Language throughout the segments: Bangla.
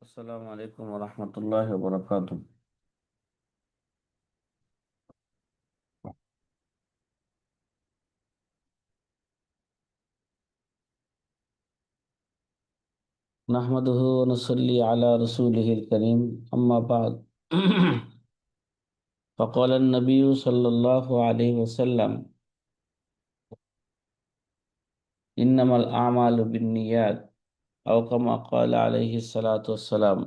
আসসালামু আলাইকুম ওয়া রাহমাতুল্লাহি ওয়া বারাকাতুহু। নাহমাদুহু ওয়া নুসাল্লি আলা রাসূলিহিল কারীম, আম্মা বা'দ। فقال النبي صلى الله عليه وسلم إنما الأعمال بالنيات أو كما قال عليه الصلاة والسلام।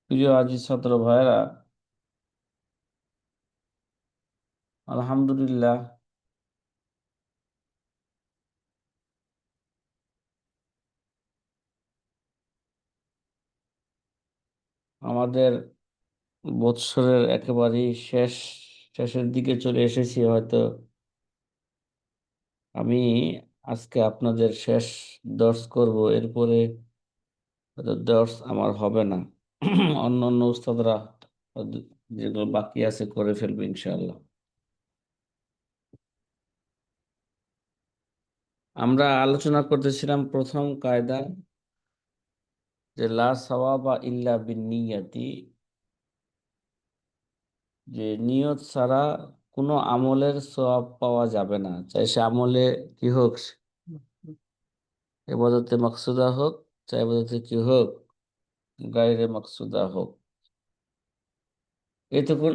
প্রিয় আজিজ ছাত্র ভাইরা, আলহামদুলিল্লাহ আমাদের বৎসরের একেবারেই শেষের দিকে চলে এসেছি। হয়তো আমি আজকে আপনাদের শেষ দর্স করব, এরপরে হয়তো দর্স আমার হবে না। অন্য অন্য উস্তাদরা যেগুলো বাকি আছে করে ফেলবে ইনশাআল্লাহ। আমরা আলোচনা করতেছিলাম প্রথম কায়দা, যে লা সাওয়াবা ইল্লা বিন্নিয়াতি, যে নিয়ত ছাড়া কোনো আমলের সওয়াব পাওয়া যাবে না, চাই সে আমলে কি হোক, ইবাদতে মাকসুদা হোক, চাই ইবাদতে কি হোক, গায়রে মাকসুদা হোক।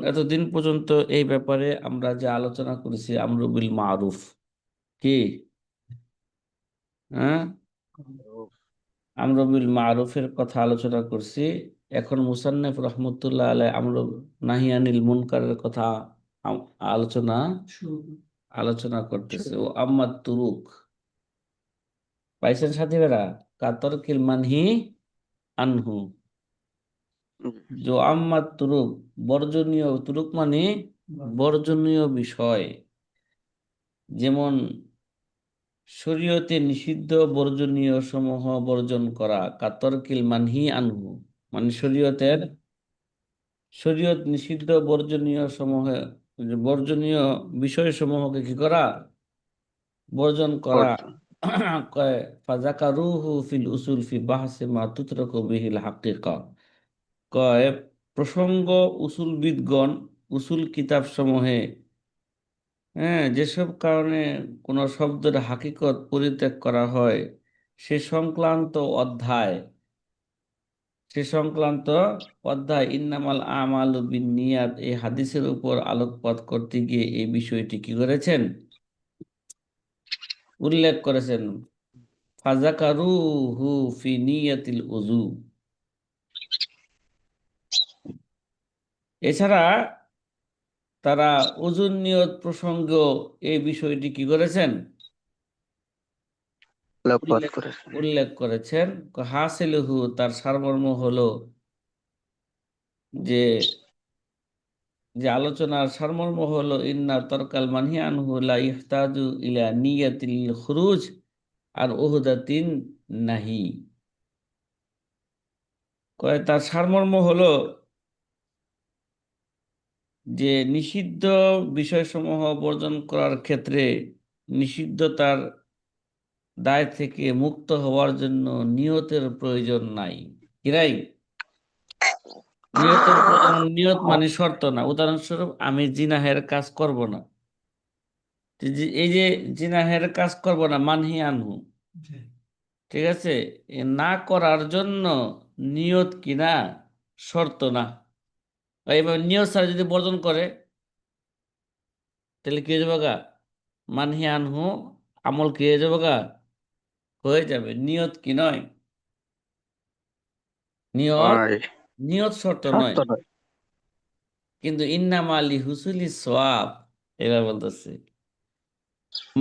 এতদিন পর্যন্ত এই ব্যাপারে আমরা যে আলোচনা করেছি আমরু বিল মারুফ, কি হ্যাঁ, আমরু বিল মারুফের কথা আলোচনা করছি। এখন মুসান্নিফ রহমতুল্লাহ আলাই আমরু নাহি আনিল মুনকারের কথা আলোচনা আলোচনা করতেছে। ও আম্মাত তুরুক, পাইছেন সাথী বেরা, কাতর কিল মানহি আনহু, যে আম্মাত তুরুক, বর্জনীয় তুরুক মানে বর্জনীয় বিষয়, যেমন শরীয়তে নিষিদ্ধ বর্জনীয় সমূহ বর্জন করা, কাতরকিল মানহি আনহু, মানে শরীয়ত নিষিদ্ধ বর্জনীয় সমূহ, বর্জনীয় বিষয় সমূহকে কি করা, বর্জন করা। বর্জন। কয় ফাযাকারুহু ফিল উসুল ফি বাহসি মা তুতরাকু বিহিল হাকিকা, কয় প্রসঙ্গ উসুলবিদগণ উসুল কিতাব সমূহে, হ্যাঁ, যেসব কারণে কোনো শব্দের হাকিকত পরিত্যাগ করা হয়, সে সংক্রান্ত অধ্যায় সে সংক্রান্ত অধ্যায় ইন্নামাল আমালু বিন্নিয়াত, এই হাদিসের উপর আলোকপাত করতে গিয়ে এই বিষয়টি কি করেছেন, উল্লেখ করেছেন। ফাযাকারুহু ফি নিয়াতিল উযু, এছাড়া তারা ওযুর নিয়ত প্রসঙ্গ এই বিষয়টি কি করেছেন, আলোকপাত উল্লেখ করেছেন। উল্লেখ করেছেন। হাসিলুহু, তার সারমর্ম হলো, যে যে আলোচনার সারমর্ম হলো, ইন্না তরকাল মানহি আনহু লা ইহতাজু ইলা নিয়াতিল খুরুজ আর উহদাতিন নাহি, কয় তার সারমর্ম হলো যে নিষিদ্ধ বিষয়সমূহ বর্জন করার ক্ষেত্রে নিষিদ্ধতার দায় থেকে মুক্ত হওয়ার জন্য নিয়তের প্রয়োজন নাই। কি নাই? নিয়তের প্রয়োজন, নিয়ত মানে শর্ত না। উদাহরণস্বরূপ, আমি জিনাহের কাজ করব না, এই যে জিনাহের কাজ করব না, মানহি আনহু, ঠিক আছে, এ না করার জন্য নিয়ত কিনা শর্ত না। এবার নিয়ত ছাড়া যদি বর্জন করে, তাহলে কি হয়ে যাবে গা, মানহি আনহু আমল কি হয়ে যাবে গা, হয়ে যাবে। নিয়ত কি নয়, নিয়ত নয়, নিয়ত শর্ত নয়। শর্ত নয়। কিন্তু ইন্নামা আলি হুসুলি সোয়াব, এবার বলতেছে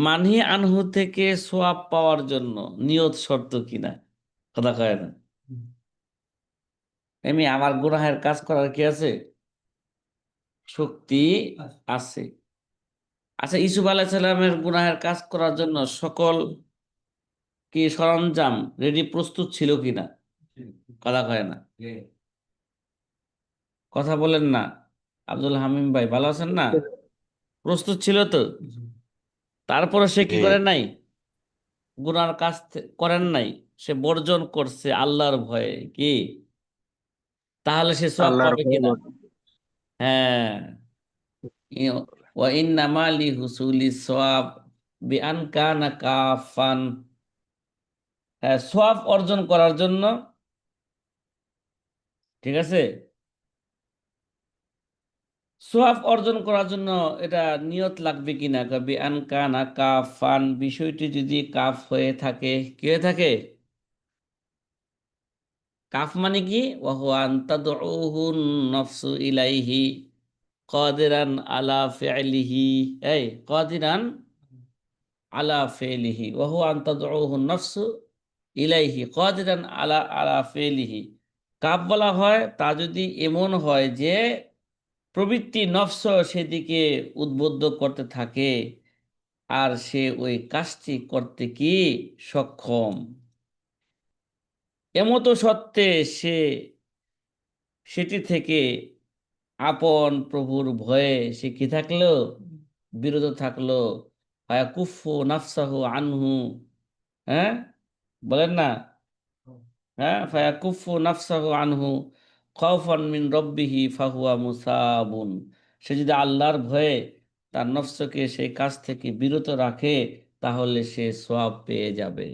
মানহি আনহু থেকে সোয়াব পাওয়ার জন্য নিয়ত শর্ত কিনা, কথা কয় না। এমনি আমার গুনাহের কাজ করার কি আছে, শক্তি আছে। আচ্ছা, ইসুফ আলাইহিস সালামের গুনাহের কাজ করার জন্য সকল কি সরঞ্জাম রেডি প্রস্তুত ছিল কিনা, কথা কয় না। কথা বলেন না। আব্দুল হামিম ভাই ভালো আছেন না? প্রস্তুত ছিল তো, তারপরে সে কি জি। করে নাই, গুনার কাজ করেন নাই, সে বর্জন করছে আল্লাহর ভয়ে, কি তাহলে সে সওয়াব আল্লাহর পাবে ভয়ে কিনা? বর্জন করে। হ্যাঁ। ওয়া ইন্নামা লি হুসুলি সওয়াব বিআন কানা কাফান। হ্যাঁ, সওয়াব অর্জন করার জন্য, ঠিক আছে, সোয়াব অর্জন করার জন্য এটা নিয়ত লাগবে কিনা, কবি আন কানা কাফান, বিষয়টি যদি কাফ হয়ে থাকে, কি হয়ে থাকে? কাফ মানে কি? ওয়াহুয়া আন তাদউহু নফসু ইলাইহি কাদিরান আলা ফি'লিহি। এই কাদিরান আলা ফি'লিহি, ওয়াহুয়া আন তাদউহু নফসু ইলাইহি কাদিরান আলা আলা ফি'লিহি। কাফ বলা হয় তা যদি এমন হয় যে প্রবৃত্তি নফস সেদিকে উদ্বুদ্ধ করতে থাকে, আর সে ওই কাজটি করতে কি সক্ষম, এমতো সত্ত্বে সে সেটি থেকে আপন প্রভুর ভয়ে সে কি থাকলো, বিরত থাকলো। কুফু নাফসাহু আনহু। হ্যাঁ, বলেন না? হ্যাঁ, ফায়াকুফু নাফসাহু আনহু খাউফান মিন রব্বিহি ফাহুয়া মুসাবুন। সে যদি আল্লাহর ভয়ে তার নফসকে সেই কাজ থেকে বিরত রাখে, তাহলে সে সওয়াব পেয়ে যাবে।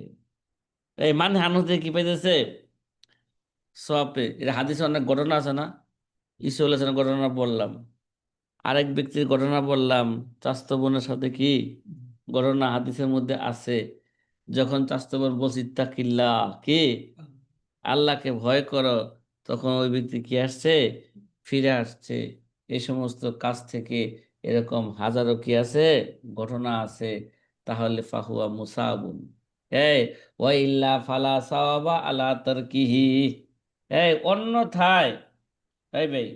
এই মানে হানুতে কি পাইতেছে? সওয়াব পেয়ে। এটা হাদিসে অনেক ঘটনা আছে না? ঈসা আলাইহিস সালামের ঘটনা বললাম, আরেক ব্যক্তির ঘটনা বললাম, চাচাতো বোনের সাথে কি ঘটনা হাদিসের মধ্যে আছে। যখন চাচাতো বোন বলছে ইত্তাকিল্লাহ, কি আল্লাহকে ভয় করো, তখন ওই ব্যক্তি কি আসছে, ফিরে আসছে। এই সমস্ত কাজ থেকে এরকম হাজারো কি আছে, ঘটনা আছে। তাহলে ফাহুয়া মুসাবুন। এই ওয়া ইল্লা ফালা সাওয়াবা আলা তারকিহি। এই অন্যথায়, এই ভাই,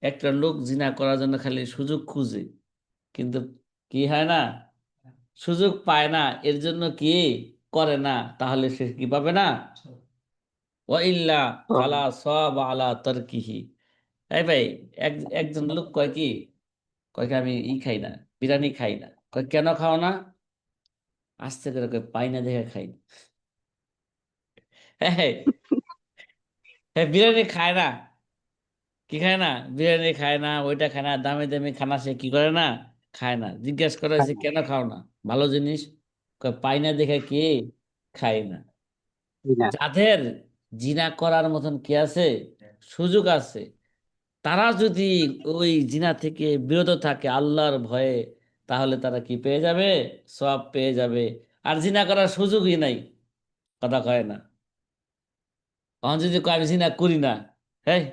একটা লোক জিনা করার জন্য খালি সুযোগ খুঁজে, কিন্তু কি হয় না, সুযোগ পায় না, এর জন্য কি করে না, তাহলে সে কি পাবে না? ওয়া ইল্লা ফালা সাওয়াবা আলা তারকিহি। এই ভাই, একজন লোক কয় কি, কয় কি আমি খাই না, বিরিয়ানি খাই না। কয় কেন খাও না? আস্তে করে কয় পাই না দেখে খাই না। হ্যাঁ, হ্যাঁ, বিরিয়ানি খায় না, কি খায় না? বিরিয়ানি খায় না, ওইটা খায় না, দামি দামি খানা সে কি করে না, খায় না। জিজ্ঞেস করা হয়েছে কেন খাও না, ভালো জিনিস, কয় পাই না দেখে কি খাই না। না। যাদের জিনা করার মতন কি আছে, সুযোগ আছে, তারা যদি ওই জিনা থেকে বিরত থাকে আল্লাহর ভয়ে, তাহলে তারা কি পেয়ে যাবে? সওয়াব পেয়ে যাবে। আর জিনা করার সুযোগই নাই, কথা কয় না। তখন যদি কয় আমি জিনা করি না, হ্যাঁ,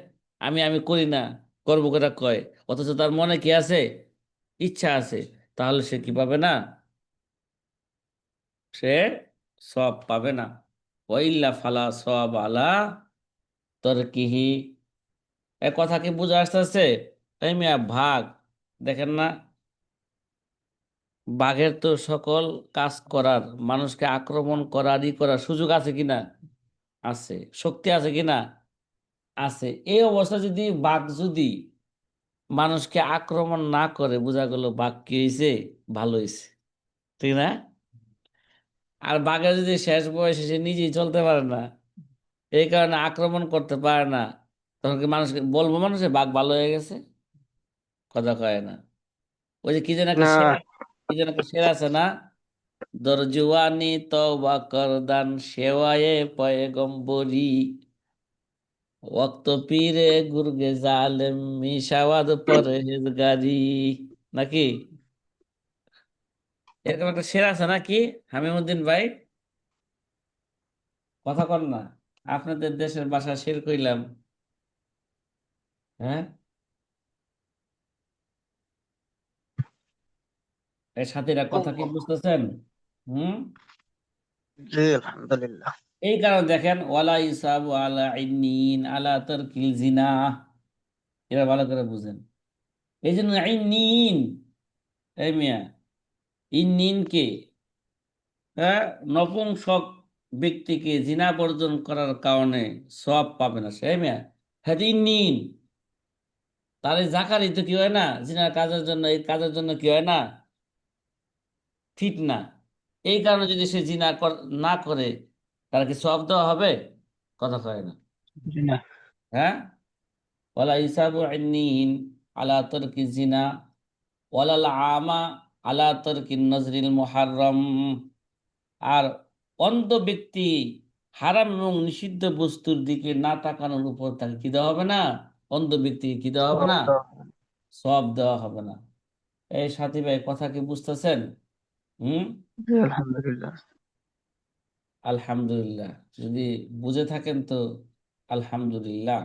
আমি করি না, করবো করে কয়, অথচ তার মনে কি আছে, ইচ্ছা আছে, তাহলে সে কি পাবে না? সে সওয়াব পাবে না। ওয়াইল্লা ফালা সওয়াব আলা তরকিহি। এ কথা কি বুঝে আসতেছে? এই মিয়া, ভাগ দেখেন না, বাঘের তো সকল কাজ করার, মানুষকে আক্রমণ করার সুযোগ আছে কিনা? আছে। শক্তি আছে কিনা? আছে। এই অবস্থা যদি বাঘ যদি মানুষকে আক্রমণ না করে, বোঝা গেল বাঘ কি হয়েছে, ভালো হয়েছে, ঠিক না? আর বাঘের যদি শেষ বয়সে সে নিজেই চলতে পারে না, এই কারণে আক্রমণ করতে পারে না, তখন কি মানুষকে বলবো মানুষে বাঘ ভালো হয়ে গেছে? কথা কয় না। ওই যে কি যেন একটা না। শের, কি যেন একটা শের আছে না, দরজুয়ানি তওবা করদান সেওয়ায়ে পয়গম্বরি, ওয়াক্ত পীরে গুরগে জালেম মিশাওয়াদ পরহেজগারি, নাকি? এরকম একটা শের আছে নাকি? হামিমুদ্দিন ভাই, কথা কন না, আপনাদের দেশের ভাষা শের কইলাম। হ্যাঁ, এই সাথীরা কথা কি বুঝতেছেন? হুম। জি, আলহামদুলিল্লাহ। এই কারণে দেখেন, ওয়ালা ইসাবু আলা ইন্নিন আলা তারকিল জিনা, এবার ভালো করে বুঝেন। এই জন্য ইন্নিন, এই মিয়া, ইন্নিন কে, হ্যাঁ, নপুংসক ব্যক্তিকে জিনা বর্জন করার কারণে সওয়াব পাবে না সে, মিয়া। হ্যাঁ, ইন্নিন, তার এই জাকারি তো কি হয় না, জিনার কাজের জন্য, এই কাজের জন্য কি হয় না, ঠিক না। এই কারণে যদি সে জিনা না করে, তার কি সওয়াব দেওয়া হবে? কথা কয় না। জি না। হ্যাঁ, ওয়ালা ইসাবু আইনিন আলা তারকি জিনা ওয়ালাল আমা আলা তারকি নজরিল মুহাররম। আর অন্ধ ব্যক্তি হারাম এবং নিষিদ্ধ বস্তুর দিকে না তাকানোর উপর তাকে কি দেওয়া হবে না? অন্ধ ব্যক্তিকে কি দেওয়া হবে সব না? দেওয়া সওয়াব দেওয়া হবে না। এই সাথী ভাই, কথা কি বুঝতেছেন? হুম। জি আলহামদুলিল্লাহ। আলহামদুলিল্লাহ। যদি বুঝে থাকেন তো আলহামদুলিল্লাহ।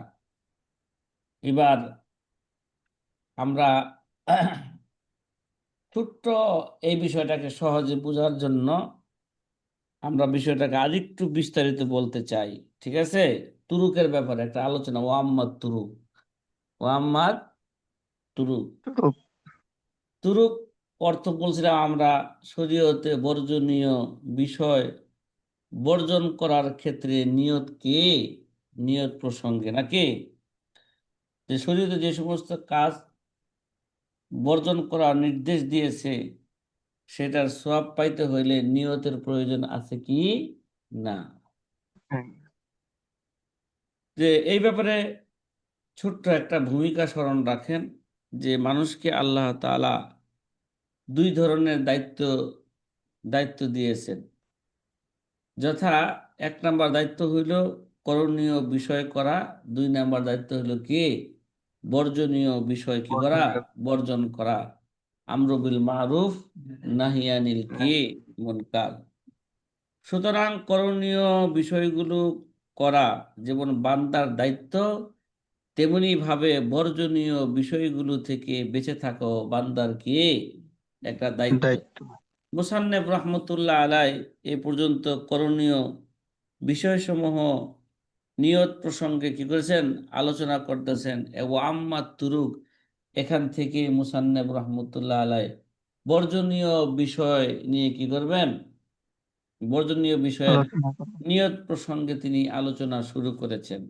এবার আমরা ছোট্ট এই বিষয়টাকে সহজে বোঝার জন্য আমরা বিষয়টাকে আরেকটু বিস্তারিত বলতে চাই। ঠিক আছে? তুরুকের ব্যাপারে একটা আলোচনা, ওয়াম্মাদ তুরুক। ওয়াম্মাদ তুরুক। রূপ। তুরুক অর্থ বলছিলাম আমরা, শরীয়তে বর্জনীয় বিষয় বর্জন করার ক্ষেত্রে নিয়ত কে, নিয়ত প্রসঙ্গে নাকি, যে শরীয়তে যে সমস্ত কাজ বর্জন করার নির্দেশ দিয়েছে সেটার সওয়াব পাইতে হইলে নিয়তের প্রয়োজন আছে কি না। হুম। যে এই ব্যাপারে ছোট্ট একটা ভূমিকা স্মরণ রাখেন, যে মানুষকে আল্লাহ তাআলা দুই ধরনের দায়িত্ব দায়িত্ব দিয়েছেন। যথা, এক নাম্বার দায়িত্ব হইল করণীয় বিষয় করা, দুই নাম্বার দায়িত্ব হইল কি, বর্জনীয় বিষয় কি করা, বর্জনীয়। বর্জন করা। আমরু বিল মারুফ নাহিয়ানিল কি মুনকার। সুতরাং করণীয় বিষয়গুলো করা যেমন বান্দার দায়িত্ব, তেমনি ভাবে বর্জনীয় বিষয়গুলো থেকে বেঁচে থাকো বান্দার কি একটা দায়িত্ব। দায়িত্ব। মুসান্নেফ রহমতুল্লাহ আলাই এ পর্যন্ত করণীয় বিষয়সমূহ নিয়ত প্রসঙ্গে কি করেছেন, আলোচনা করতেছেন। এবং আম্মা তুরুক, এখান থেকে মুসান্নেফ রহমতুল্লাহ আলাই বর্জনীয় বিষয় নিয়ে কি করবেন, বর্জনীয় বিষয়ের আলোচনা করব। নিয়ত প্রসঙ্গে তিনি আলোচনা শুরু করেছেন।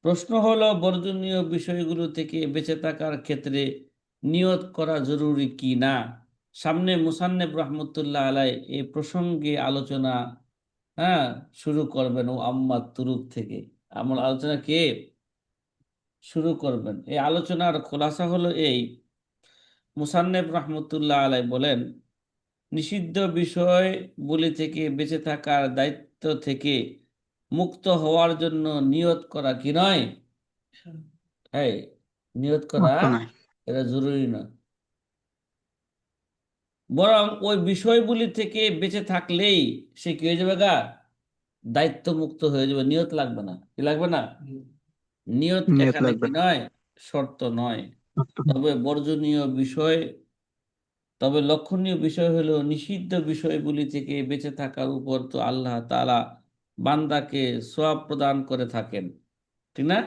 প্রশ্ন হলো, বর্জনীয় বিষয়গুলো থেকে বেঁচে থাকার ক্ষেত্রে নিয়ত করা জরুরি কি না। সামনে মুসান্নেফ রহমতুল্লাহ আলাই এই প্রসঙ্গে আলোচনা, হ্যাঁ, শুরু করবেন। ও আম্মা তুরুক থেকে আমার আলোচনা কে শুরু করবেন। এই আলোচনার খোলাসা হলো এই, মুসান্নেফ রহমতুল্লাহ আলাই বলেন, নিষিদ্ধ বিষয়গুলি থেকে বেঁচে থাকার দায়িত্ব থেকে মুক্ত হওয়ার জন্য নিয়ত করা কি নয়? হ্যাঁ, নিয়ত করা অর্থ নাই। এটা জরুরি নয়। বরং ওই বিষয়গুলি থেকে বেঁচে থাকলেই সে কি হয়ে যাবে গা, দায়িত্ব মুক্ত হয়ে যাবে, নিয়ত লাগবে না। কি লাগবে না? নিয়ত নিয়ত এখানে লাগবে কি না। নয়, শর্ত নয়। অর্থ নাই। তবে বর্জনীয় বিষয়, তবে লক্ষণীয় বিষয় হলো নিষিদ্ধ বিষয়গুলি থেকে বেঁচে থাকার উপর তো আল্লাহ তাআলা বান্দাকে সওয়াব প্রদান করে থাকেন, ঠিক না?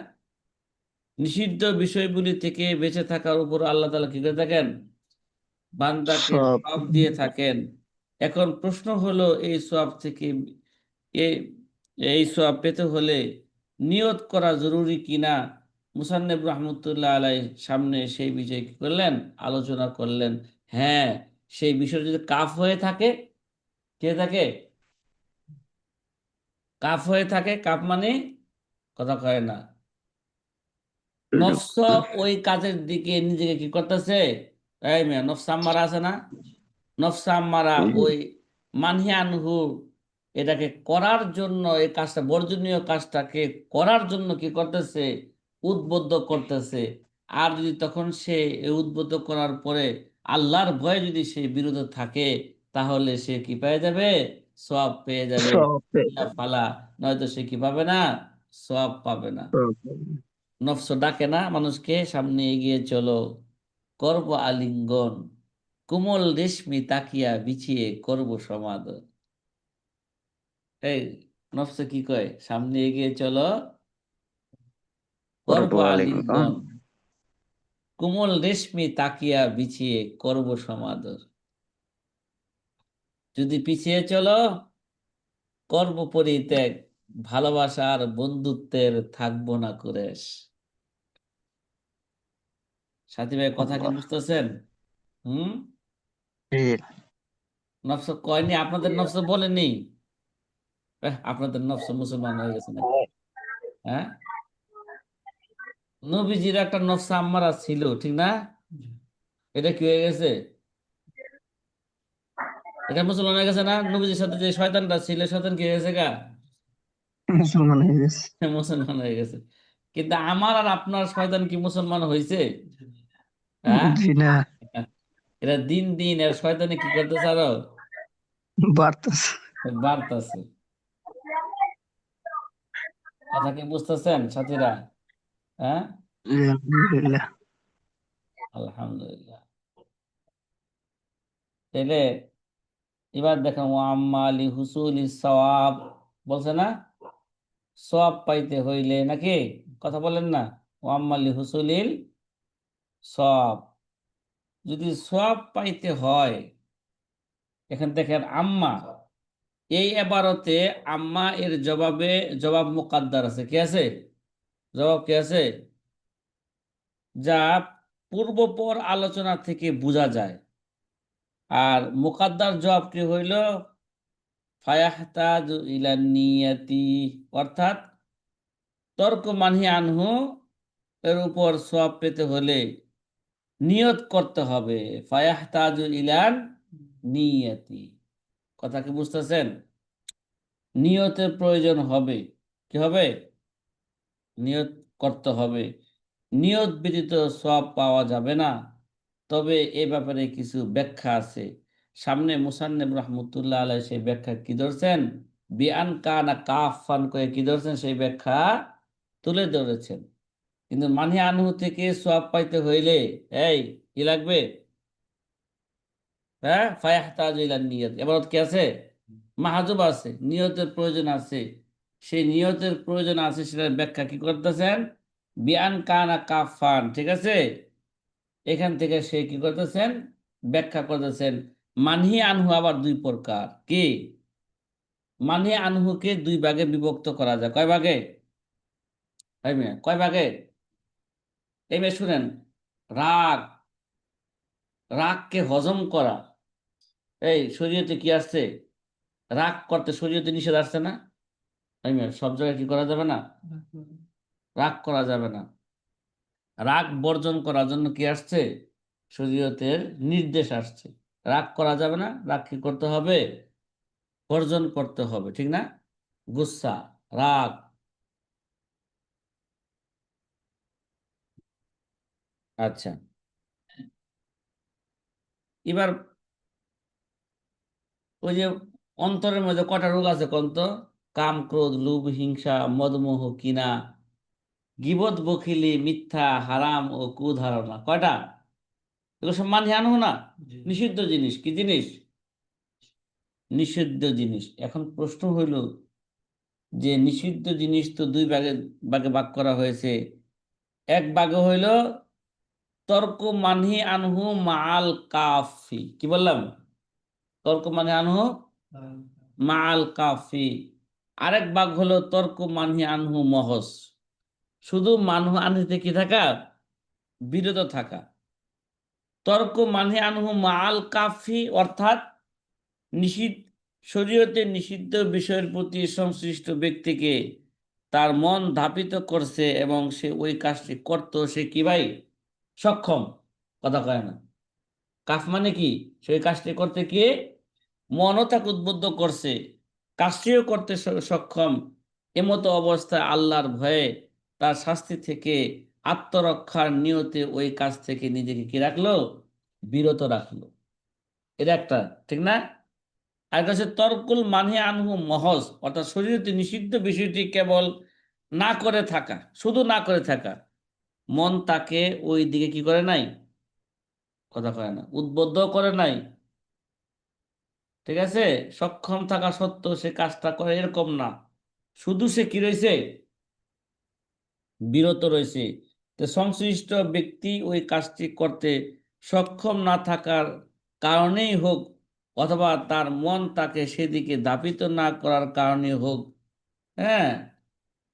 নিষিদ্ধ বিষয়গুলি থেকে বেঁচে থাকার উপর আল্লাহ তাআলা কি করে থাকেন, বান্দাকে সব। সওয়াব দিয়ে থাকেন। এখন প্রশ্ন হলো, এই সওয়াব থেকে এই এই সওয়াব পেতে হলে নিয়ত করা জরুরি কিনা। মুসান্নেফ রহমতুল্লাহ আলাই সামনে সেই বিষয়ে কি করলেন, আলোচনা করলেন। হ্যাঁ, সেই বিষয় যদি কাফ হয়ে থাকে, কে থাকে, কাফ হয়ে থাকে, কাফ মানে কথা কয় না, নফস ওই কাজের দিকে নিজেকে কি করতেছে, এই মেয়ে নফস আম্মারা আছে না, নফস আম্মারা ওই মানহিয়ানহু এটাকে করার জন্য, এই কাজটা বর্জনীয় কাজটাকে করার জন্য কি করতেছে, উদ্বুদ্ধ করতেছে। আর যদি তখন সে এই উদ্বুদ্ধ করার পরে আল্লাহর ভয়ে যদি সে বিরত থাকে, তাহলে সে কি পেয়ে যাবে, সওয়াব পেয়ে যাবে। সব পেয়ে ইয়া যাবে। ফালা, নয়তো সে কি পাবে না, সওয়াব পাবে না। সব পাবে। নফস ডাকে না মানুষকে, সামনে এগিয়ে চলো, করব আলিঙ্গন, কোমল রেশমি তাকিয়া বিছিয়ে করব সমাদর। এই নফস কি কয়, সামনে এগিয়ে চলো, করব করব আলিঙ্গন। আলিঙ্গন, কোমল রেশমি তাকিয়া বিছিয়ে করব সমাদর। যদি পিছিয়ে চলো, করব পরিত্যাগ, ভালোবাসার বন্ধুত্বের থাকবো না কুরেশ। সাথী ভাই, কথা কি আল্লাহ। বুঝতেছেন? হুম। জি। নফস কয়নি, আপনাদের নফস বলেনি। আপনাদের নফস মুসলমান হয়ে গেছে নাকি? হ্যাঁ, নবীজির একটা নফস আম্মারা ছিল, ঠিক না? এটা কি হয়ে গেছে? এটা মুসলমান হয়ে গেছে না? নবীজির সাথে যে শয়তানটা ছিল, শয়তান কি হয়ে গেছে গা? মুসলমান হয়ে গেছে। মুসলমান হয়ে গেছে। কিন্তু আমার আর আপনার শয়তান কি মুসলমান হয়েছে? হ্যাঁ। জি না, এরা দিন দিন এর শয়তানি কি করতেছে আরো বাড়তেছে। বাড়তেছে। কথা কি বুঝতেছেন সাথীরা? হ্যাঁ, জি, আলহামদুলিল্লাহ। আলহামদুলিল্লাহ। তাহলে এবার দেখেন, ওয়াম্মালি হুসুলি সওয়াব বলছে না? সওয়াব পাইতে হইলে নাকি, কথা বলেন না, ওয়াম্মালি হুসুলিল সওয়াব, যদি সওয়াব পাইতে হয়, এখান দেখেন আম্মা, এই এবারতে আম্মা এর জবাবে জবাব মুকাদ্দার আছে, কি আছে? জবাব কি আছে? যা পূর্বপর আলোচনা থেকে বোঝা যায়। আর মুকাদ্দার জবাবটি হইল ফায়াহতাজু ইলা নিয়াতি, অর্থাৎ তর্ক মানহি আনহু এর উপর সওয়াব পেতে হলে নিয়ত করতে হবে। ফায়াহতাজু ইলান নিয়াতি, কথা কি বুঝতেছেন? নিয়তের প্রয়োজন হবে। কি হবে? নিয়ত করতে হবে। নিয়ত ব্যতীত সওয়াব পাওয়া যাবে না। তবে এ ব্যাপারে কিছু ব্যাখ্যা আছে। সামনে মুসান্নিফ রহমতুল্লাহ আলাইহি সেই ব্যাখ্যা কি ধরছেন, বিআন কানা কাফান করে কি ধরছেন, সেই ব্যাখ্যা তুলে ধরেছেন। কিন্তু মানহি আনহু থেকে সওয়াব পাইতে হইলে এই কি লাগবে? হ্যাঁ, ফায়াহতাজু ইলা নিয়ত, এবারত কি আছে? মাহাজুব আছে, নিয়তের প্রয়োজন আছে। সেই নিয়তের প্রয়োজন আছে, সেটার ব্যাখ্যা কি করতেছেন? বিআন কানা কাফান, ঠিক আছে? এখান থেকে সে কি করতেছেন, ব্যাখ্যা করতেছেন। মানহি আনহু আবার দুই প্রকার, কি? মানহি আনহুকে দুই ভাগে বিভক্ত করা যায়। কয় ভাগে? এই মেয়ে, কয় ভাগে? এই মেয়ে শুনেন, রাগ, রাগকে হজম করা, এই শরীয়তে কি আসছে? রাগ করতে শরীয়তে নিষেধ আসছে না? এই মেয়ে, সব জায়গায় কি করা যাবে না? রাগ করা যাবে না। রাগ বর্জন করার জন্য কি আসছে? শরীয়তের নির্দেশ আসছে। রাগ করা যাবে না, রাগ কি করতে হবে? বর্জন করতে হবে, ঠিক না? গুসা, রাগ। আচ্ছা, এবার ওই যে অন্তরের মধ্যে কটা রোগ আছে কোন তো? কাম, ক্রোধ, লোভ, হিংসা, মদমোহ, কিনা, গীবত, বখিলি, মিথ্যা, হারাম ও কুধারণা। কয়টা? এগুলো সব মানহে আনহু না? নিষিদ্ধ জিনিস। কি জিনিস? নিষিদ্ধ জিনিস। এখন প্রশ্ন হইল যে নিষিদ্ধ জিনিস তো দুই ভাগে ভাগে ভাগ করা হয়েছে। এক ভাগে হইল তর্ক মানহি আনহু মাল কাফি, কি বললাম? তর্ক মানহি আনহু মাল কাফি। আরেক ভাগ হলো তর্ক মানহি আনহু মহস, শুধু মানহু আনহি থেকে কি থাকা, বিরত থাকা। তর্ক মানহি আনহু মাল কাফি অর্থাৎ নিষিদ্ধ, শরীয়তে নিষিদ্ধ বিষয়ের প্রতি সংশ্লিষ্ট ব্যক্তিকে তার মন ধাপিত করছে এবং সে ওই কাজটি করতে সে কি ভাই সক্ষম, কথা কয় না। কাফ মানে কি? সেই কাজটি করতে কি মনও তাকে উদ্বুদ্ধ করছে, কাজটিও করতে সক্ষম। এমতো অবস্থায় আল্লাহর ভয়ে তার শাস্তি থেকে আত্মরক্ষার নিয়তে ওই কাজ থেকে নিজেকে কি রাখলো, বিরত রাখলো। এটা একটা, ঠিক না? আর কাছে তর্কুল মানে আনহু মহজ, অর্থাৎ শরীয়তে নিষিদ্ধ বিষয়টি কেবল না করে থাকা, শুধু না করে থাকা, মন তাকে ওই দিকে কি করে নাই, কথা কয় না, উদ্বুদ্ধ করে নাই, ঠিক আছে? সক্ষম থাকা সত্ত্বেও সে কাজটা করে এরকম না, শুধু সে কি রয়েছে, বিরত রয়েছে। তো সংশ্লিষ্ট ব্যক্তি ওই কাজটি করতে সক্ষম না থাকার কারণেই হোক, অথবা তার মন তাকে সেদিকে ধাবিত না করার কারণে হোক, হ্যাঁ,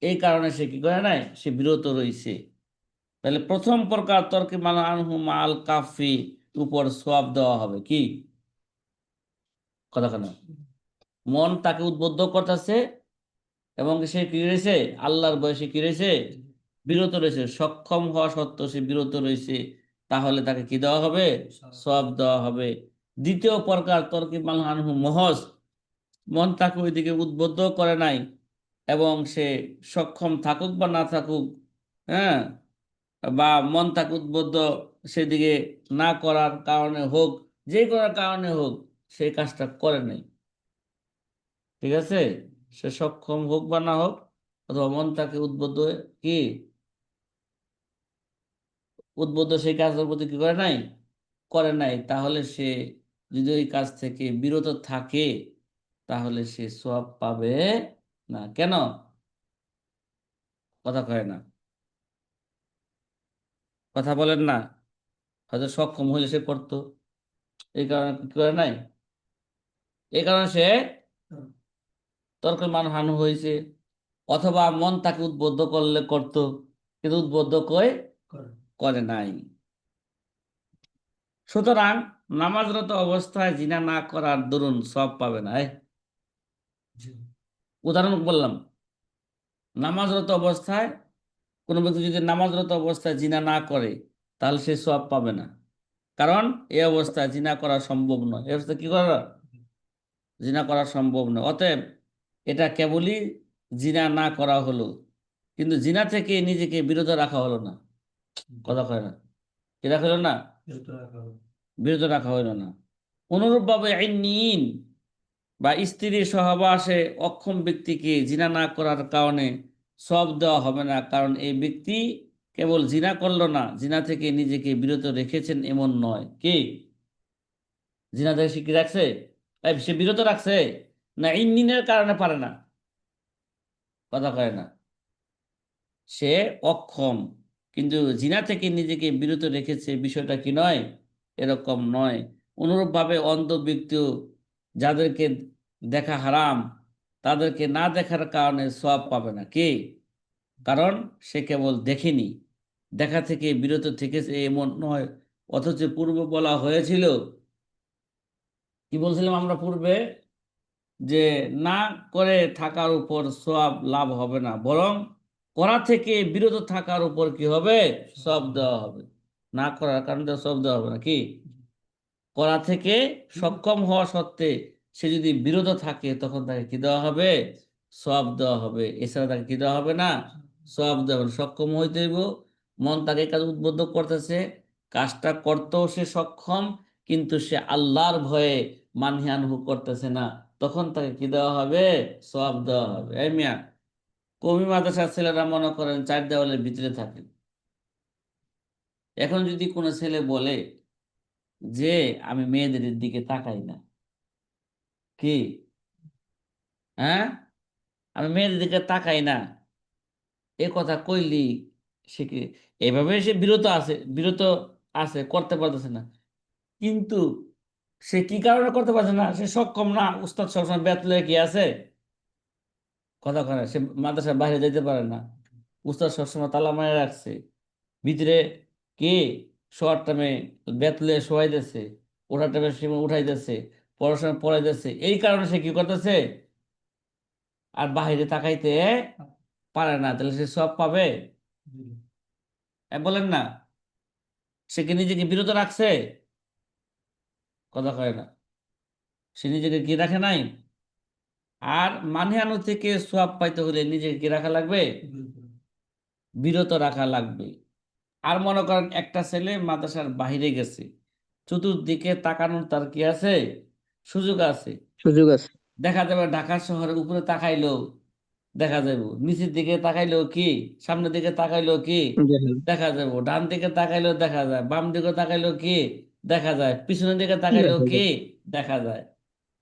এই কারণে সে কি করে নাই, সে বিরত রয়েছে। তাহলে প্রথম প্রকার তর্কে মাল আনহু মাল কাফি উপর সওয়াব দেওয়া হবে, কি? কথা কেন, মন তাকে উদ্বুদ্ধ করতেছে এবং সে কি রয়েছে, আল্লাহর ভয়ে সে কি রয়েছে, বিরত রয়েছে, সক্ষম হওয়া সত্ত্বেও সে বিরত রয়েছে, তাহলে তাকে কি দেওয়া হবে, সওয়াব দেওয়া হবে। দ্বিতীয় প্রকার তরকি মানহানহু মহজ, মন তাকে ওইদিকে উদ্বুদ্ধ করে নাই এবং সে সক্ষম থাকুক বা না থাকুক, হ্যাঁ, বা মন তাকে উদ্বুদ্ধ সেদিকে না করার কারণে হোক, যে কোনো কারণে হোক, সেই কাজটা করে নাই, ঠিক আছে, সে সক্ষম হোক বা না হোক, অথবা মন তাকে উদ্বুদ্ধ কি উদ্বুদ্ধ সেই কাজের প্রতি কি করে নাই, করে নাই, তাহলে সে যদি ওই কাজ থেকে বিরত থাকে তাহলে সে সওয়াব পাবে না। কেন, কথা কয় না, কথা বলেন না, হয়তো সক্ষম হইলে সে করতো, এই কারণে কি করে নাই, এই কারণে সে তর্কের মান হানু হয়েছে, অথবা মন তাকে উদ্বুদ্ধ করলে করতো, কিন্তু উদ্বুদ্ধ কই করে নাই। সুতরাং নামাজরত অবস্থায় জিনা না করার দরুন সব পাবে না। উদাহরণ বললাম, নামাজরত অবস্থায় কোনো ব্যক্তি যদি নামাজরত অবস্থায় জিনা না করে তাহলে সে সওয়াব পাবে না, কারণ এই অবস্থায় জিনা করা সম্ভব নয়, এই অবস্থায় কি করা, জিনা করা সম্ভব নয়। অতএব এটা কেবলই জিনা না করা হলো, কিন্তু জিনা থেকে নিজেকে বিরত রাখা হলো না। কথা কয় না, কি রাখা হলো না, বিরত রাখা হলো না। অনুরূপভাবে আইন বা স্ত্রীর সহবাসে অক্ষম ব্যক্তিকে জিনা না করার কারণে সওয়াব দেওয়া হবে না, কারণ এই ব্যক্তি কেবল জিনা করলো না, জিনা থেকে নিজেকে বিরত রেখেছেন এমন নয়, কি জিনা থেকে সে কি রাখছে, সে বিরত রাখছে, না ইন্নিনের কারণে পারে না, কথা কয় না, সে অক্ষম কিন্তু জিনা থেকে নিজেকে বিরত রেখেছে, বিষয়টা কি নয়, এরকম নয়। অনুরূপভাবে অন্ধ ব্যক্তিও, যাদেরকে দেখা হারাম, তাদেরকে না দেখার কারণে সওয়াব পাবে না, কি কারণ সে কেবল দেখেনি, দেখা থেকে বিরত থেকেছে এমন নয়। অথচ পূর্বে বলা হয়েছিল, কি বলছিলাম আমরা পূর্বে, যে না করে থাকার উপর সওয়াব লাভ হবে না, বরং করা থেকে বিরত থাকার উপর কি হবে, সওয়াব দেওয়া হবে। না করার কারণে সওয়াব দেওয়া হবে না, কি করা থেকে সক্ষম হওয়া সত্ত্বে সে যদি বিরত থাকে তখন তাকে কি দেওয়া হবে, সওয়াব দেওয়া হবে, এছাড়া তাকে কি দেওয়া হবে না, সওয়াব দেওয়া হবে না। সক্ষম হইতে হইব, মন তাকে কাজ উদ্বুদ্ধ করতেছে, কাজটা করতেও সে সক্ষম, কিন্তু সে আল্লাহর ভয়ে মানহিয়ানহু করতেছে না, তখন তাকে কি দেওয়া হবে, সওয়াব দেওয়া হবে। এই মিয়া, কওমি মাদ্রাসার ছেলেরা মনে করেন চার দেওয়ালের ভিতরে থাকে, এখন যদি কোনো ছেলে বলে যে আমি মেয়েদের দিকে তাকাই না, কি হ্যাঁ, আমি মেয়েদের দিকে তাকাই না, এ কথা কইলি, সে কি এভাবে সে বিরত আছে, বিরত আছে, করতে পারতেছে না, কিন্তু সে কি কারণে করতে পারছে না, সে সক্ষম না, উস্তাদ সবসময় বেতলে কি আছে, কথা করে, সে মাদ্রাসার বাইরে যেতে পারে না, উস্তাদ সবসময় তালা মারে রাখছে ভিতরে, কে শোয়ার টাইমে বেতলে শোয়াই দিচ্ছে, ওঠার টাইমে সে উঠাই দিচ্ছে, পড়াশোনা পড়াই দিচ্ছে, এই কারণে সে কি করতেছে, আর বাহিরে তাকাইতে পারে না, তাহলে সে সব পাবে, বলেন না, সে কি নিজেকে বিরত রাখছে, কথা কয় না, সে নিজেকে কি রাখে নাই। আর মানহানু থেকে সোয়াব পাইতে হলে নিজেকে কি রাখা লাগবে, বিরত রাখা লাগবে। আর মনে করেন একটা ছেলে মাদ্রাসার বাইরে গেছে, চতুর্দিকে তাকানোর তার কি আছে, সুযোগ আছে, সুযোগ আছে। দেখা যাবে ঢাকা শহরের উপরে তাকাইলো দেখা যাইব, নিচের দিকে তাকাইলেও কি, সামনের দিকে তাকাইলেও কি জি, দেখা যাব, ডান দিকে তাকাইলেও দেখা যায়, বাম দিকে তাকাইলেও কি দেখা যায়, পিছনের দিকে তাকাইলেও দেখা কি যায়, দেখা যায়,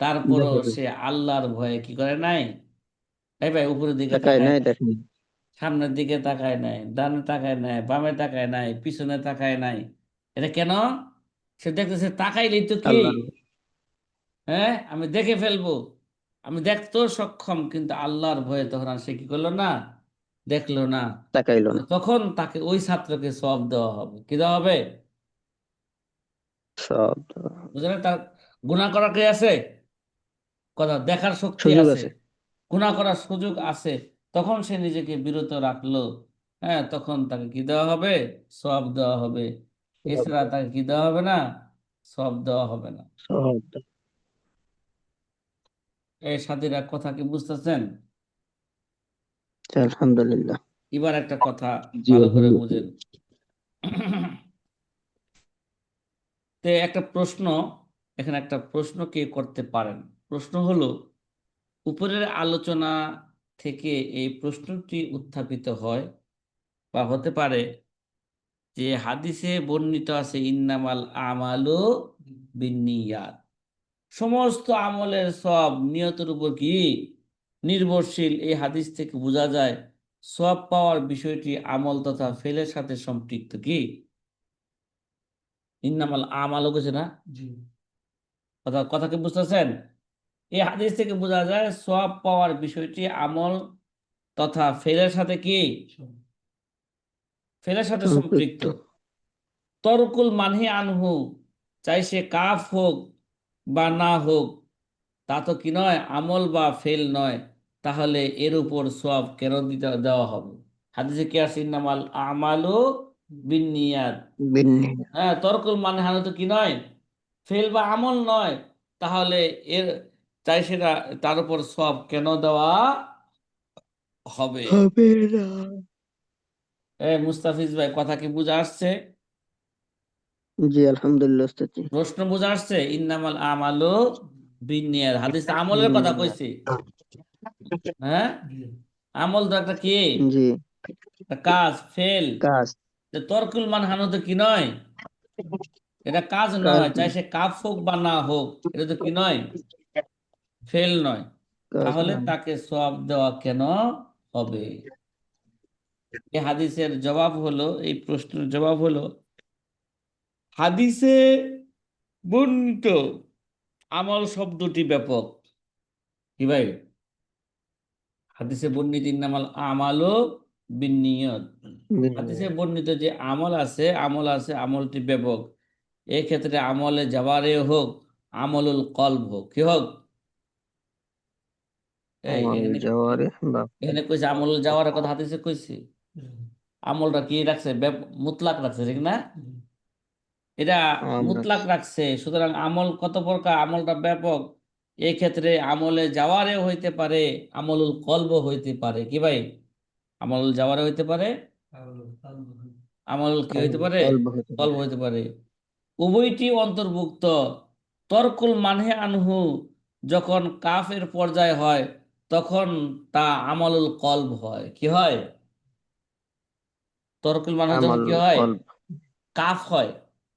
তারপরও দেখা যায়। সে আল্লাহর ভয়ে কি করে নাই, এই ভাই উপরের দিকে তাকায় তাকায় নাই, নাই, দেখেন। সামনের দিকে তাকায় নাই, ডানে তাকায় নাই, বামে তাকায় নাই, পিছনে তাকায় নাই, এটা কেন, সে দেখতেছে তাকাইলেই তো কি, আল্লাহ হ্যাঁ আমি দেখে ফেলবো, আমি দেখতেও সক্ষম, কিন্তু আল্লাহর ভয়ে তখন আর সে কি করলো না, দেখলো না, তাকাইলো না। তখন তাকে ওই ছাত্রকে সওয়াব দেওয়া হবে, কি দেওয়া হবে, সব। বুঝলেন, তার গুনাহ করার কে আছে, কথা দেখার শক্তি সুযোগ আছে, আছে। গুনাহ করার সুযোগ আছে, তখন সে নিজেকে বিরত রাখলো, হ্যাঁ, তখন তাকে কি দেওয়া হবে? সওয়াব দেওয়া হবে। এছাড়া তাকে কি দেওয়া হবে না? সওয়াব দেওয়া হবে না। সহজ। এই সাথীরা কথা কি বুঝতেছেন? আলহামদুলিল্লাহ। এবার একটা কথা জি ভালো করে আলহামদুলিল্লাহ। বুঝেন। তে একটা প্রশ্ন, এখানে একটা প্রশ্ন কে করতে পারেন? প্রশ্ন হলো, উপরের আলোচনা থেকে এই প্রশ্নটি উত্থাপিত হয় বা হতে পারে যে হাদিসে বর্ণিত আছে ইন্নামাল আমালু বিন্নিয়াত, সমস্ত আমলের সব নিয়তের উপর কি নির্ভরশীল। এই হাদিস থেকে বোঝা যায় সওয়াব পাওয়ার বিষয়টি আমল তথা ফেলের সাথে সম্পৃক্ত। কি ইন্নামাল আমালু কিছু না? কথা কথা কি বুঝতেছেন? এই হাদিস থেকে বোঝা যায় সওয়াব পাওয়ার বিষয়টি আমল তথা ফেলের সাথে কি ফেলের সাথে সম্পৃক্ত। সম্পৃক্ত। তরকুল মানহি আনহু, চাই সে কাফ হোক বা না হোক, তা তো কি নয়, আমল বা ফেল নয়, তাহলে এর উপর সওয়াব কেন দিতে দেওয়া হবে? হাদিসে কি আছে? ইন্নামাল আমালু বিন্নিয়াত। বিন্নি। হ্যাঁ, তরকুল মানে হানো তো কি নয়, ফেল বা আমল নয়, তাহলে এর চাই সেটা তার উপর সওয়াব কেন দেওয়া হবে? হবে না। মুস্তাফিজ ভাই, কথা কি বুঝা আসছে? জি আলহামদুলিল্লাহ ওস্তাদ জি। প্রশ্ন বুঝা আসছে? ইন্নামাল আমালু বিন্নিয়াত, হাদিস আমলের কথা বিন্নিয়াত। কইছে। হ্যাঁ, আমল তো একটা কি, জি। একটা কাজ, ফেল। কাজ। তরকুল মান হানো তো কি নয়, এটা কাজ কাজ নয়, চাই না। সে কাফ হোক বা না হোক, এটা তো কি নয়, ফেল নয়, কাজ তাহলে না। তাকে সওয়াব দেওয়া কেন হবে? এই হাদিসের জবাব হলো, এই প্রশ্নের জবাব হলো, হাদিসে বর্ণিত আমল শব্দটি ব্যাপক। কি ভাই? হাদিসে বর্ণিত ইন্নামাল আমালু বিন্নিয়ত, হাদিসে বিন্নিয়াত। বর্ণিত যে আমল আছে, আমল আছে, আমলটি ব্যাপক। এক্ষেত্রে আমলে যাবারে হোক, আমলুল কলব হোক, কি হোক? এই আমল এখানে জওয়ারে বাপ। এখানে কইছে আমলুল যাওয়ার কথা, হাদিসে কইছে আমলটা কি রাখছে? মুতলাক রাখছে, ঠিক না? এটা আমরা মুতলাক রাখছে, সুতরাং আমল কত প্রকার? আমলটা ব্যাপক। এই ক্ষেত্রে আমলে যাওয়ারে হইতে পারে, আমলুল কলব হইতে পারে। কি ভাই? আমলুল যাওয়ারে হইতে পারে, আমল কি হইতে পারে? কলব হতে কলব পারে। হইতে পারে। উভয়টি অন্তর্ভুক্ত। তরকুল মানহে আনহু যখন কাফের পর্যায়ে হয়, তখন তা আমলুল কলব হয়। কি হয়? তরকুল মানহে যখন আমল কি হয়? কলব। কাফ হয়,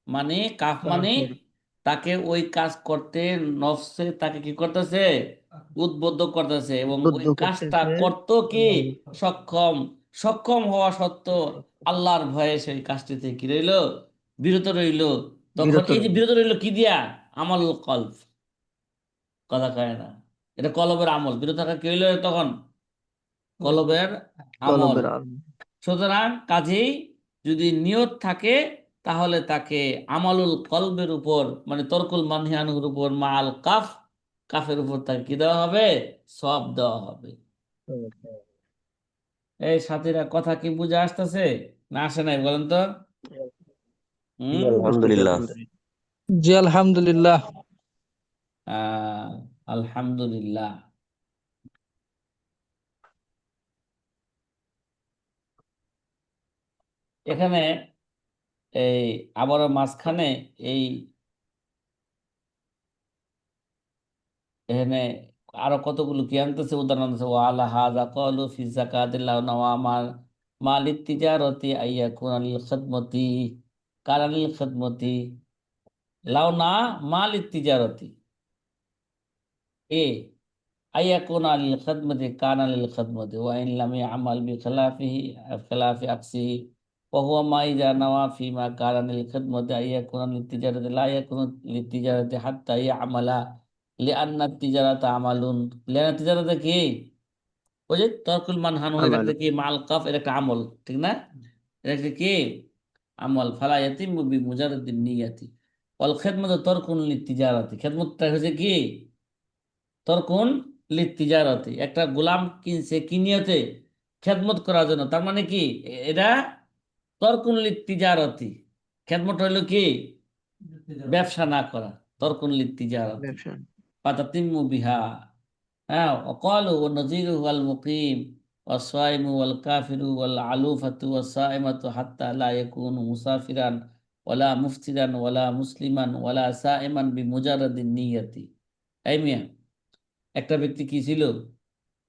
মানে কাফ মানে কাফের। তাকে ওই কাজ করতে, নফসে তাকে কি করতেছে? উদ্বুদ্ধ করতেছে, এবং ওই উদ্বুদ্ধ কাজটা করতেছে। করতে কি সক্ষম, সক্ষম হওয়া সত্ত্বেও আল্লাহর ভয়ে সেই কাজটি থেকে কি রইল? বিরত রইল। তখন বিরত এই যে রইল। বিরত রইল কি দিয়া? আমল কলব। কথা কয় না, এটা কলবের আমল। বিরত থাকা কি হইল তখন? কলবের আমল। কলবের আলম। সুতরাং কাজেই যদি নিয়ত থাকে, তাহলে তাকে আমালুল কলবের উপর, মানে তরকুল মানহিয়ানুর উপর, মাল কাফ, কাফের উপর তাকে কি দেওয়া হবে? সওয়াব দেওয়া হবে। এই সাথীরা, কথা কি বুঝে আসতেছে না আসে নাই বলেন তো? জি হুম। ওস্তাদ জি আলহামদুলিল্লাহ। আলহামদুলিল্লাহ। জি আলহামদুলিল্লাহ। আহ, আলহামদুলিল্লাহ। এখানে এই আবারও মাঝখানে এই এখানে আরো কতগুলো কি আনতেছে, উদাহরণ আনতেছে, ওয়ালা হাযা ক্বালু ফি যাকাতিল্লাহ নওয়া মালিত তিজারতি আইয়াকুন লিল খিদমতি, কারা লিল খিদমতি, লাউ না মালিত তিজারতি, এ আইয়াকুন লিল খিদমতি কানা লিল খিদমতি ওয়া ইন লাম ইয়ামাল বি খিলাফিহি খিলাফি আকসিহি ওয়া হুয়া মা ইযা নাওয়া ফিমা কানা লিল খিদমতি আইয়াকুন লিত তিজারতি লা ইয়াকুন লিত তিজারতি হাত্তা ইয়ামালা লিআন্না তিজারাতা আমালুন। লিআন্না তিজারাতা কি? ওই যে তরকুল মানহান, এটা আমাল। একটা কি, মাল কাফ, এটা একটা আমল, ঠিক না? এটা একটা কি আমল। ফালা ইয়াতিমু বি মুজাররাদিন নিয়াতি ওয়াল খিদমাতু তারকুন লিত তিজারাতি। খিদমতটা হচ্ছে কি? তরকুন লিত্তিজারতি, একটা গোলাম কিনছে কি নিয়তে? খেদমত করার জন্য। তার মানে কি এটা তরকুন লিত্তিজারতি, খেদমত হইলো কি ব্যবসা না করা, তরকুন লিত্তিজারতি ব্যবসা। ফাতাতিম্মু বিহা। হ্যাঁ, ওয়াকালু ওয়া নাযীরু ওয়াল মুকিম ওয়াস-সাইমু ওয়াল কাফিরু ওয়াল আলুফাতু ওয়াস-সাইমাতু হাত্তা লা ইয়াকুনু মুসাফিরান ওয়ালা মুফতিরান ওয়ালা মুসলিমান ওয়ালা সাইমান বিমুজারাদিন নিয়াতি। এই মিয়া, একটা ব্যক্তি কি ছিল?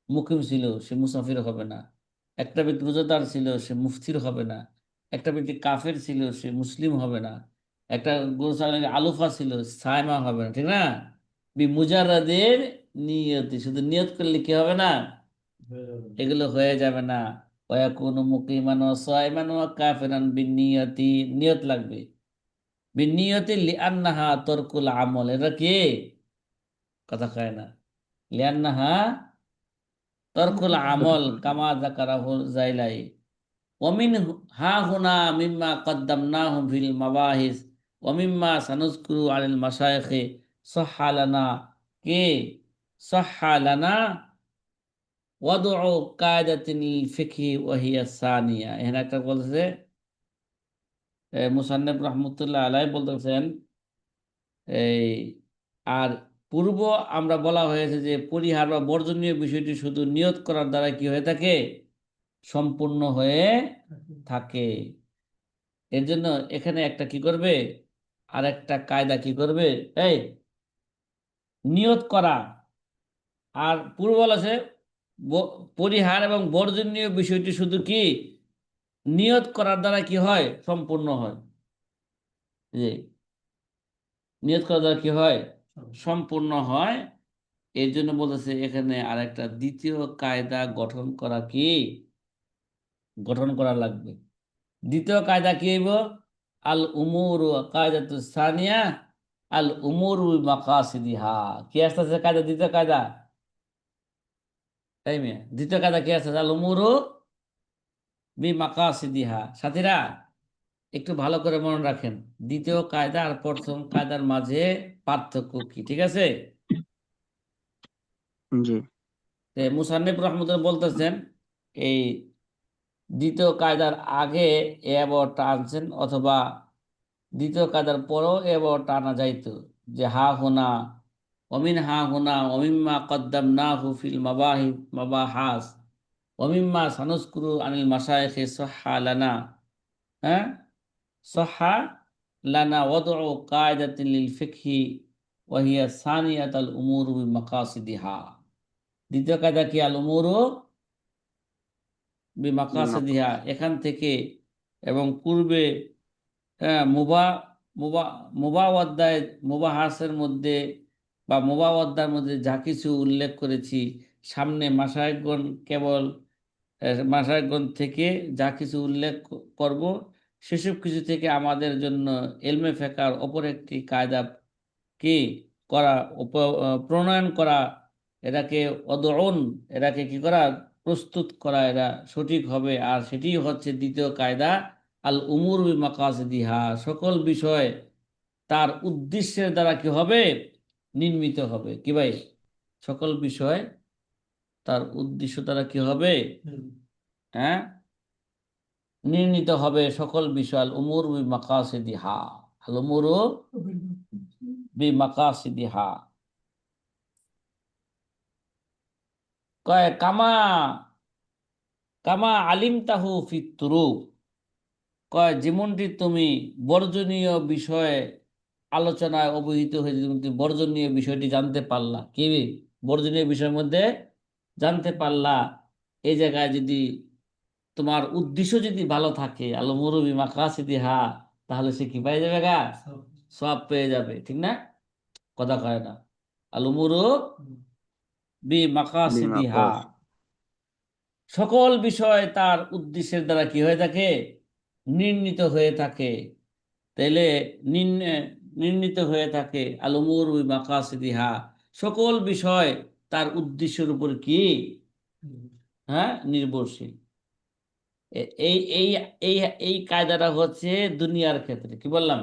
মুকিম ছিল, সে মুসাফির হবে না। একটা ব্যক্তি রোজাদার ছিল, সে মুফতির হবে না। একটা ব্যক্তি কাফের ছিল, সে মুসলিম হবে না। একটা গরু ছাগলের আলুফা ছিল, সায়মা হবে না, ঠিক না? বি মুজারাদের নিয়তি, শুধু নিয়ত করলে কি হবে না? এগুলো হয়ে যাবে না। ওয়াকুনু মুকিমান ওয়া সায়মান ওয়া কাফিরান বিনিয়তি, নিয়ত লাগবে। বিনিয়তি লিআন্নাহা তারকুল আমল, এটা কি কথা কয় না? লিআন্নাহা তরকুল আমল কামা যাকারাহু জাইলাই। ওমিন হা হুনা মিম্মা কদ্দামনাহু ফিল মাবাহিস ওয়া মিম্মা সানুযকুরু আনিল মাশায়েখি সাহহা লানা কে সাহহা লানা ওয়াদউ কায়দাতিন ফিকহি ওয়া হিয়া সানিয়া। এখানে একটা বলছে মুসান্নিফ রাহমাতুল্লাহ আলাইহি বলতেছেন এই, আর পূর্ব আমরা বলা হয়েছে যে পরিহার বা বর্জনীয় বিষয়টি শুধু নিয়ত করার দ্বারা কি হয়ে থাকে? সম্পূর্ণ হয়ে থাকে। এর জন্য এখানে একটা কি করবে, আর একটা কায়দা কি করবে, এই নিয়ত করা। আর পূর্ব বলেছে পরিহার এবং বর্জনীয় বিষয়টি শুধু কি নিয়ত করার দ্বারা কি হয়? সম্পূর্ণ হয়। যে নিয়ত করার দ্বারা কি হয়? সম্পূর্ণ হয়। এর জন্য বলতেছে এখানে আর একটা দ্বিতীয় কায়দা গঠন করা লাগবে। দ্বিতীয় কায়দা কি হইব? আল উমুর কায়দাতু সানিয়া আল উমুর মাকাসিদিহা। কি আসতেছে কায়দা? দ্বিতীয় কায়দা, তাই মিয়া, দ্বিতীয় কায়দা কি আসতেছে? আল উমুর বি মাকাসিদিহা। সাথীরা একটু ভালো করে মনে রাখেন, দ্বিতীয় কায়দা আর প্রথম কায়দার মাঝে পার্থক্য কি, ঠিক আছে? জি। মুসান্নিফ রহমতুল্লাহ বলতেছেন এই দ্বিতীয় কায়দার আগে এ ব টানছেন, অথবা দ্বিতীয় কায়দার পরেও এ ব টানা যাইতো, যে হা হুনা অমিন হা হুনা অমিম্মা কদ্দামনাহু ফিল মাবাহাস অমিম্মা সানুযকুরু আনিল মাশায়েখি সাহহা লানা। হ্যাঁ, সাহহা লানা ওয়াদউ কায়দাতিন লিল ফিকহি ওয়া হিয়া সানিয়াতুল উমুর বিমাকাসিদিহা। দ্বিতীয় কায়দা কি? আল উমুরু বিমাকাসিদিহা, এখান থেকে এবং পূর্বে মুবা মুবা মুবাওয়াদ্দায় মুবাহাসের মধ্যে বা মুবাওয়াদ্দার মধ্যে যা কিছু উল্লেখ করেছি, সামনে মাশায়েখগণ কেবল মাশায়েখগণ থেকে যা কিছু উল্লেখ করব, সেসব কিছু থেকে আমাদের জন্য এলমে ফেকার অপর একটি কায়দা কি করা, প্রণয়ন করা, এটাকে অদউন, এটাকে কি করা, প্রস্তুত করা, এরা সঠিক হবে। আর সেটি হচ্ছে দ্বিতীয় কায়দা, আল উমুর বি মাকাসিদিহা, সকল বিষয় তার উদ্দেশ্যের দ্বারা কি হবে? নির্মিত হবে। কি ভাই? সকল বিষয় তার উদ্দেশ্য দ্বারা কি হবে? হ্যাঁ, নির্ণীত হবে সকল বিষয়। আল উমুর বি মাকাসিদিহা, আল উমুর বি মাকাসিদিহা। কয় কামা কামা আলিম তাহু ফিতুরুক, কয় যেমনটি তুমি বর্জনীয় বিষয়ে আলোচনায় অবহিত হয়েছে, তুমি বর্জনীয় বিষয়টি জানতে পারলা। কি বর্জনীয় বিষয়ের মধ্যে জানতে পারলা? এই জায়গায় যদি তোমার উদ্দেশ্য যদি ভালো থাকে, আলো মুরুবি মাকাসিদিহা, তাহলে সে কি পেয়ে যাবে? সব পেয়ে যাবে, ঠিক না? কথা কয় না? আলো মুরু বি মাকাসিদিহা, বিমাকাস। সকল বিষয় তার উদ্দেশ্যের দ্বারা কি হয়ে থাকে? নির্ণীত হয়ে থাকে। তাইলে নির্ণীত হয়ে থাকে আল উমুর বি মাকাসিদিহা, সকল বিষয় তার উদ্দেশ্যের উপর কি, হ্যাঁ, নির্ভরশীল। এই এই এই এই কায়দাটা হচ্ছে দুনিয়ার ক্ষেত্রে। কি বললাম?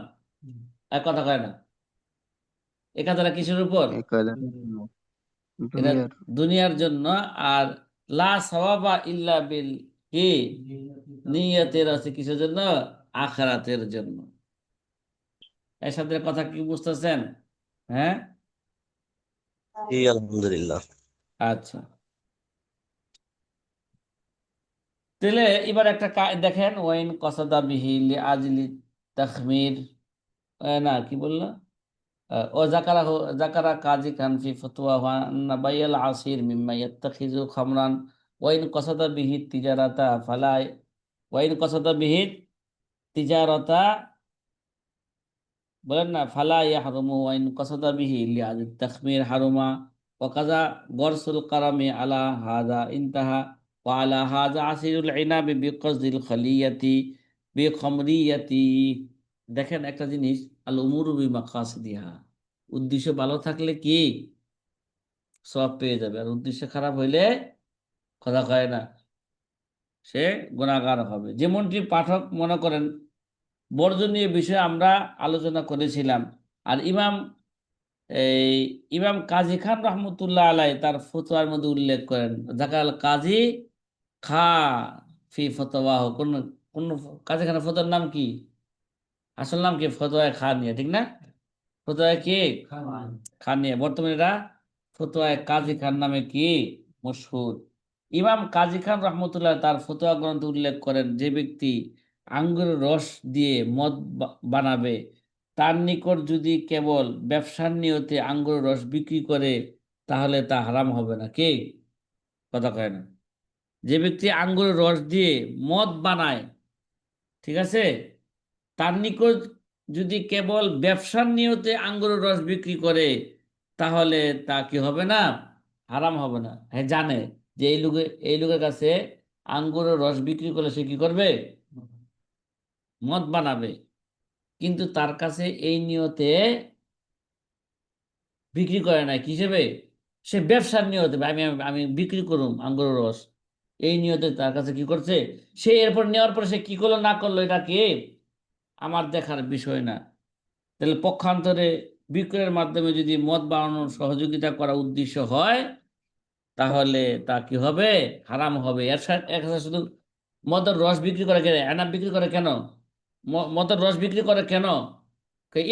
এক কথা কয় না? এই কায়দাটা কিসের উপর? এই কায়দা এটা দুনিয়ার দুনিয়ার জন্য। আর লা সাওয়াবা ইল্লা বিল কি নিয়তের আছে কিসের জন্য? আখিরাতের জন্য। এর সাথে কথা কি বুঝতেছেন? হ্যাঁ, জি আলহামদুলিল্লাহ। আচ্ছা। তাহলে এবার একটা দেখেন, ওয়াইন কসাদা বিহি লিআজলি তাখমির, না কি বললো, ও জাকারা জাকারা কাজী খান ফি ফতোয়া ওয়া আন্না বাইয়াল আসির মিম্মা ইয়াত্তাখিযু খামরান ওয়াইন কসাদা বিহি তিজারাতা ফালা ওয়াইন কসাদা বিহি তিজারাতা, বলেন না, ফালা ইয়াহরুমু ওয়াইন কসাদা বিহি লিআজলি তাখমির হারুমা ওয়া কাযা গরসুল কারামি আলা হাযা ইনতাহা ওয়া আলা হাযা আসিরুল ইনাবি বিকসদিল খলিয়াতি বিখমরিয়াতি। দেখেন একটা জিনিস, আল উমুরু বিমাকাসিদিহা, উদ্দেশ্য ভালো থাকলে কি সওয়াব পেয়ে যাবে, আর উদ্দেশ্য খারাপ হইলে কথা কয় না, সে গুনাহগার হবে। যেমনটি পাঠক মনে করেন বর্জনীয় বিষয়ে আমরা আলোচনা করেছিলাম, আর এই ইমাম কাজী খান রহমতুল্লাহ আলাই তার ফতোয়ার মধ্যে উল্লেখ করেন, জাকাল কাজী খা ফি ফতোয়াহ, কোন কোন কাজী খানের ফতোয়ার নাম কি, আসল নাম কি? ফতোয়া খান নিয়ে, ঠিক না? ফতোয়া কি খান নিয়ে, বর্তমানে এরা ফতোয়া কাজী খান নামে কি মশহুর। ইমাম কাজী খান রহমতুল্লাহ তার ফতোয়া গ্রন্থে উল্লেখ করেন, যে ব্যক্তি আঙ্গুরের রস দিয়ে মদ বানাবে, তার নিকট যদি কেবল ব্যবসার নিয়তে আঙ্গুরের রস বিক্রি করে, তাহলে তা হারাম হবে না। কে কথা কয় না? যে ব্যক্তি আঙ্গুরের রস দিয়ে মদ বানায়, ঠিক আছে, তার নিকট যদি কেবল ব্যবসার নিয়তে আঙ্গুরের রস বিক্রি করে, তাহলে তা কি হবে না? হারাম হবে না। হ্যাঁ, জানে যে এই লোকের কাছে আঙ্গুরের রস বিক্রি করলে সে কি করবে? মদ বানাবে, কিন্তু তার কাছে এই নিয়তে বিক্রি করে না, কি হিসেবে? সে ব্যবসার নিয়তে, আমি আমি আমি বিক্রি করুম আঙ্গুরের রস, এই নিয়তে তার কাছে কি করছে, সে এরপর নেওয়ার পরে সে কি করলো না করলো, এটা কি আমার দেখার বিষয় না। তাহলে পক্ষান্তরে বিক্রয়ের মাধ্যমে যদি মদ বানানোর সহযোগিতা করা উদ্দেশ্য হয়, তাহলে তা কি হবে? হারাম হবে। এর সাথে শুধু মদের রস বিক্রি করে কেন, এনাম বিক্রি করে কেন, মদের রস বিক্রি করে কেন?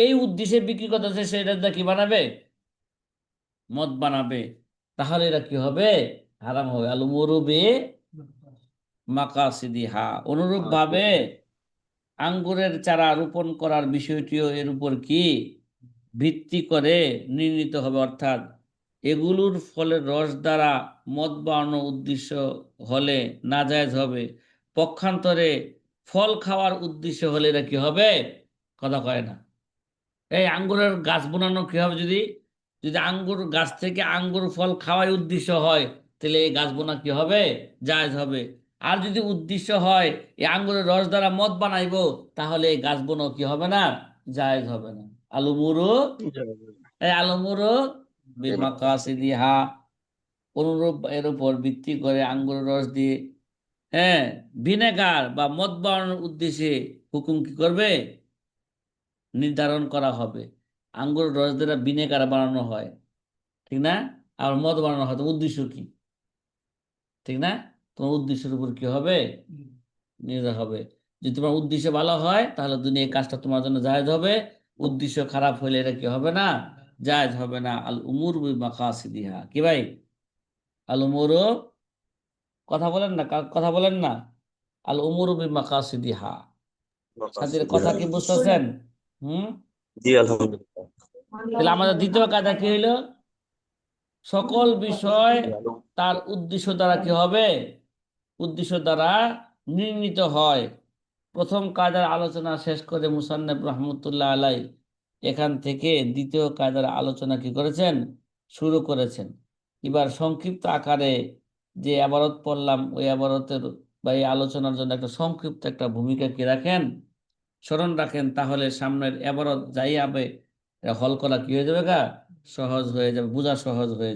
এই উদ্দেশ্যে বিক্রি করতেছে, সেটা দিয়ে কি বানাবে? মদ বানাবে। তাহলে এটা কি হবে? হারাম হবে। আল উমুরু বি মাকাসিদিহা। অনুরূপ ভাবে আঙ্গুরের চারা রোপণ করার বিষয়টিও এর উপর কি ভিত্তি করে নির্ণীত হবে, অর্থাৎ এগুলোর ফলের রস দ্বারা মদ বানানোর উদ্দেশ্য হলে নাজায়েজ হবে, পক্ষান্তরে ফল খাওয়ার উদ্দেশ্য হলে এটা কি হবে? কথা কয় না। এই আঙ্গুরের গাছ বানানো কি হবে? যদি যদি আঙ্গুর গাছ থেকে আঙ্গুর ফল খাওয়াই উদ্দেশ্য হয়, তাহলে এই গাছ বোনা কি হবে? জায়েজ হবে। আর যদি উদ্দেশ্য হয় এই আঙ্গুরের রস দ্বারা মদ বানাইবো, তাহলে এই গাছ বোনা কি হবে না? জায়েজ হবে না। আলুমুরু এই আলুমুরু বিমাকাসিদিহা। অনুরূপ এর উপর ভিত্তি করে আঙ্গুরের রস দিয়ে, হ্যাঁ, ভিনেগার বা মদ বানানোর উদ্দেশ্যে হুকুম কি করবে? নির্ধারণ করা হবে। আঙ্গুরের রস দ্বারা ভিনেগার বানানো হয়, ঠিক না? আর মদ বানানো হয়, তো উদ্দেশ্য কি, ঠিক না? তোমার উদ্দেশ্যের উপর কি হবে? নির্ভর হবে। যদি তোমার উদ্দেশ্য ভালো হয়, তাহলে দুনিয়া এই কাজটা তোমার জন্য জায়েজ হবে। উদ্দেশ্য খারাপ হলে এটা কি হবে না? জায়েজ হবে না। আল উমুর বিমাকাসিদিহা, কি ভাই? আল উমুরু, কথা বলেন না, কথা বলেন না। আল উমুরু বিমাকাসিদিহা, সাথীর কথা কি বুঝতেছেন? হুম। জি আলহামদুলিল্লাহ। তাহলে আমাদের দ্বিতীয় কাজা কি হইলো? সকল বিষয় তার উদ্দেশ্য দ্বারা কি হবে? উদ্দেশ্য দ্বারা নির্ণীত হয়। প্রথম কায়দার আলোচনা শেষ করে মুসান্নফ রহমতুল্লাহ আলাই এখান থেকে দ্বিতীয় কায়দার আলোচনা কি করেছেন? শুরু করেছেন। এবার সংক্ষিপ্ত আকারে যে আবারত পড়লাম, ওই আবারতের বা এই আলোচনার জন্য একটা সংক্ষিপ্ত একটা ভূমিকা কি রাখেন, স্মরণ রাখেন, তাহলে সামনের আবারত যাই হবে হল করা কি হয়ে যাবে, সহজ হয়ে যাবে, বোঝা সহজ হয়ে যাবে।